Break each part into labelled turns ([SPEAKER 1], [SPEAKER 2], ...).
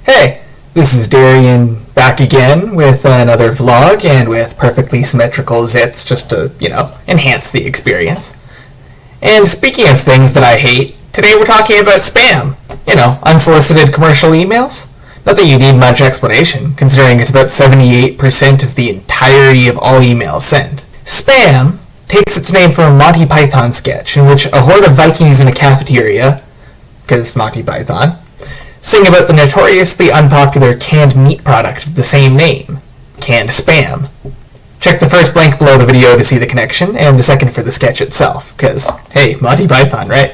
[SPEAKER 1] Hey, this is Darian back again with another vlog and with perfectly symmetrical zits just to, enhance the experience. And speaking of things that I hate, today we're talking about spam. Unsolicited commercial emails. Not that you need much explanation, considering it's about 78% of the entirety of all emails sent. Spam takes its name from a Monty Python sketch in which a horde of Vikings in a cafeteria, because Monty Python, sing about the notoriously unpopular canned meat product of the same name, canned spam. Check the first link below the video to see the connection, and the second for the sketch itself, because, hey, Monty Python, right?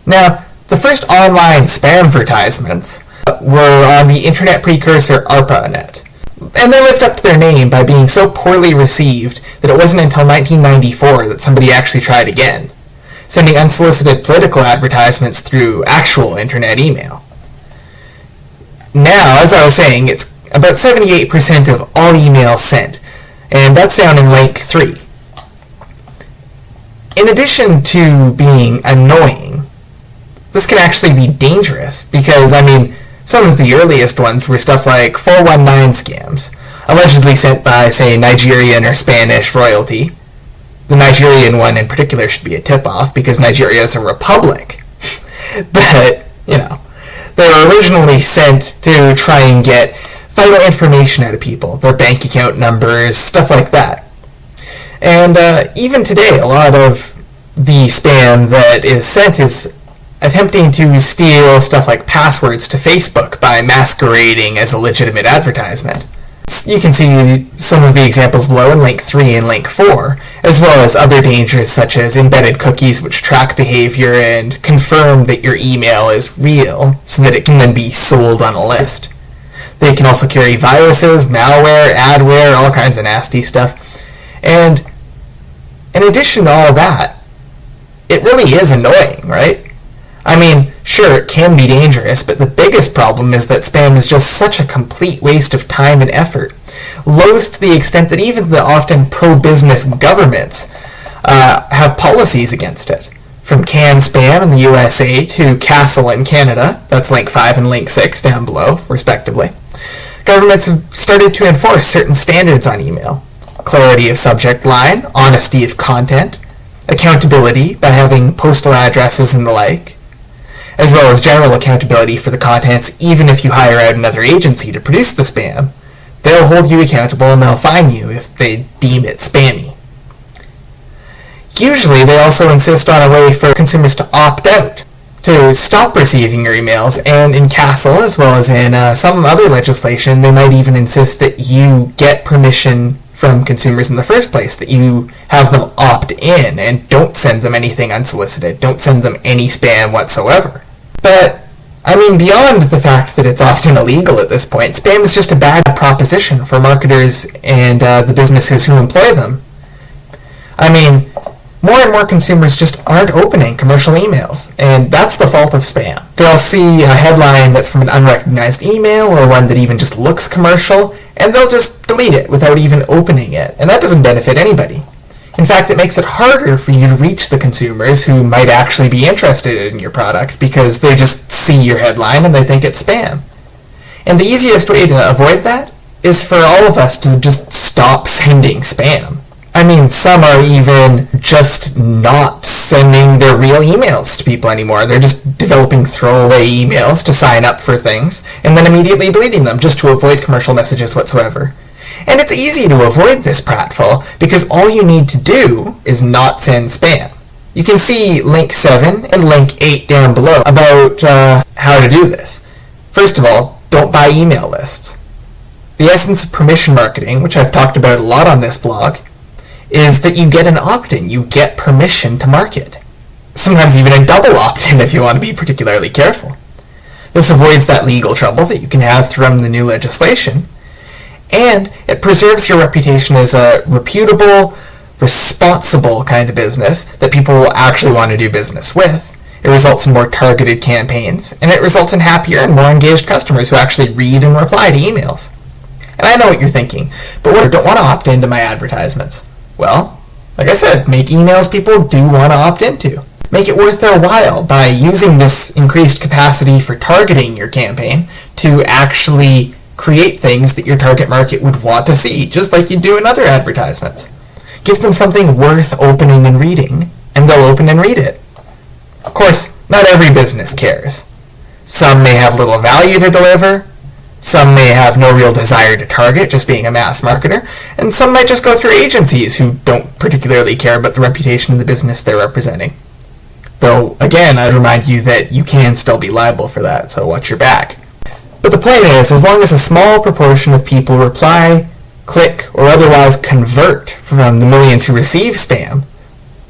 [SPEAKER 1] Now, the first online spamvertisements were on the internet precursor ARPANET, and they lived up to their name by being so poorly received that it wasn't until 1994 that somebody actually tried again, sending unsolicited political advertisements through actual internet email. Now, as I was saying, it's about 78% of all emails sent, and that's down in link 3. In addition to being annoying, this can actually be dangerous because, some of the earliest ones were stuff like 419 scams, allegedly sent by, say, Nigerian or Spanish royalty. The Nigerian one in particular should be a tip-off because Nigeria is a republic. But, they were originally sent to try and get vital information out of people, their bank account numbers, stuff like that. And even today, a lot of the spam that is sent is attempting to steal stuff like passwords to Facebook by masquerading as a legitimate advertisement. You can see some of the examples below in link 3 and link 4, as well as other dangers such as embedded cookies which track behavior and confirm that your email is real so that it can then be sold on a list. They can also carry viruses, malware, adware, all kinds of nasty stuff. And in addition to all that, it really is annoying, right? Sure, it can be dangerous, but the biggest problem is that spam is just such a complete waste of time and effort, loathed to the extent that even the often pro-business governments have policies against it. From canned spam in the USA to Castle in Canada, that's link 5 and link 6 down below, respectively. Governments have started to enforce certain standards on email. Clarity of subject line, honesty of content, accountability by having postal addresses and the like, as well as general accountability for the contents even if you hire out another agency to produce the spam. They'll hold you accountable and they'll fine you if they deem it spammy. Usually they also insist on a way for consumers to opt out, to stop receiving your emails, and in Castle, as well as in some other legislation, they might even insist that you get permission from consumers in the first place, that you have them opt in and don't send them anything unsolicited, don't send them any spam whatsoever. But, beyond the fact that it's often illegal at this point, spam is just a bad proposition for marketers and the businesses who employ them. More and more consumers just aren't opening commercial emails, and that's the fault of spam. They'll see a headline that's from an unrecognized email or one that even just looks commercial, and they'll just delete it without even opening it, and that doesn't benefit anybody. In fact, it makes it harder for you to reach the consumers who might actually be interested in your product because they just see your headline and they think it's spam. And the easiest way to avoid that is for all of us to just stop sending spam. Some are even just not sending their real emails to people anymore. They're just developing throwaway emails to sign up for things and then immediately deleting them just to avoid commercial messages whatsoever. And it's easy to avoid this pratfall because all you need to do is not send spam. You can see link 7 and link 8 down below about how to do this. First of all, don't buy email lists. The essence of permission marketing, which I've talked about a lot on this blog, is that you get an opt-in, you get permission to market. Sometimes even a double opt-in if you want to be particularly careful. This avoids that legal trouble that you can have from the new legislation, and it preserves your reputation as a reputable, responsible kind of business that people will actually want to do business with. It results in more targeted campaigns, and it results in happier and more engaged customers who actually read and reply to emails. And I know what you're thinking, but what if I don't want to opt into my advertisements? Well, like I said, make emails people do want to opt into. Make it worth their while by using this increased capacity for targeting your campaign to actually create things that your target market would want to see, just like you do in other advertisements. Give them something worth opening and reading, and they'll open and read it. Of course, not every business cares. Some may have little value to deliver, some may have no real desire to target, just being a mass marketer, and some might just go through agencies who don't particularly care about the reputation of the business they're representing. Though, again, I'd remind you that you can still be liable for that, so watch your back. But the point is, as long as a small proportion of people reply, click, or otherwise convert from the millions who receive spam,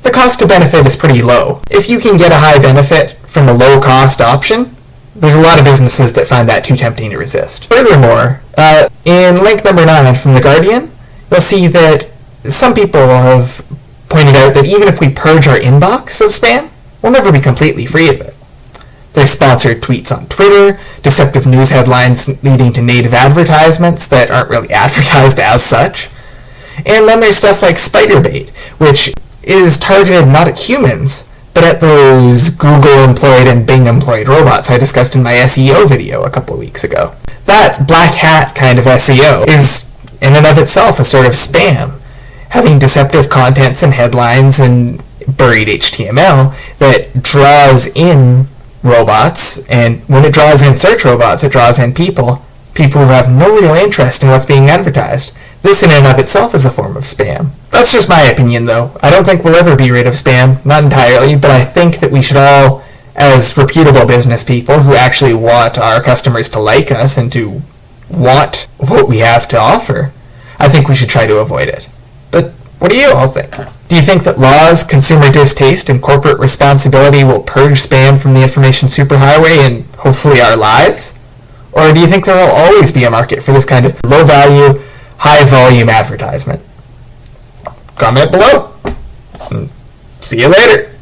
[SPEAKER 1] the cost to benefit is pretty low. If you can get a high benefit from a low-cost option, there's a lot of businesses that find that too tempting to resist. Furthermore, in link number 9 from The Guardian, you'll see that some people have pointed out that even if we purge our inbox of spam, we'll never be completely free of it. There's sponsored tweets on Twitter, deceptive news headlines leading to native advertisements that aren't really advertised as such. And then there's stuff like Spiderbait, which is targeted not at humans, but at those Google-employed and Bing-employed robots I discussed in my SEO video a couple of weeks ago. That black hat kind of SEO is, in and of itself, a sort of spam, having deceptive contents and headlines and buried HTML that draws in robots, and when it draws in search robots, it draws in people who have no real interest in what's being advertised. This in and of itself is a form of spam. That's just my opinion, though. I don't think we'll ever be rid of spam, not entirely, but I think that we should all, as reputable business people who actually want our customers to like us and to want what we have to offer, I think we should try to avoid it. But what do you all think? Do you think that laws, consumer distaste, and corporate responsibility will purge spam from the information superhighway and hopefully our lives? Or do you think there will always be a market for this kind of low-value, high-volume advertisement? Comment below. See you later.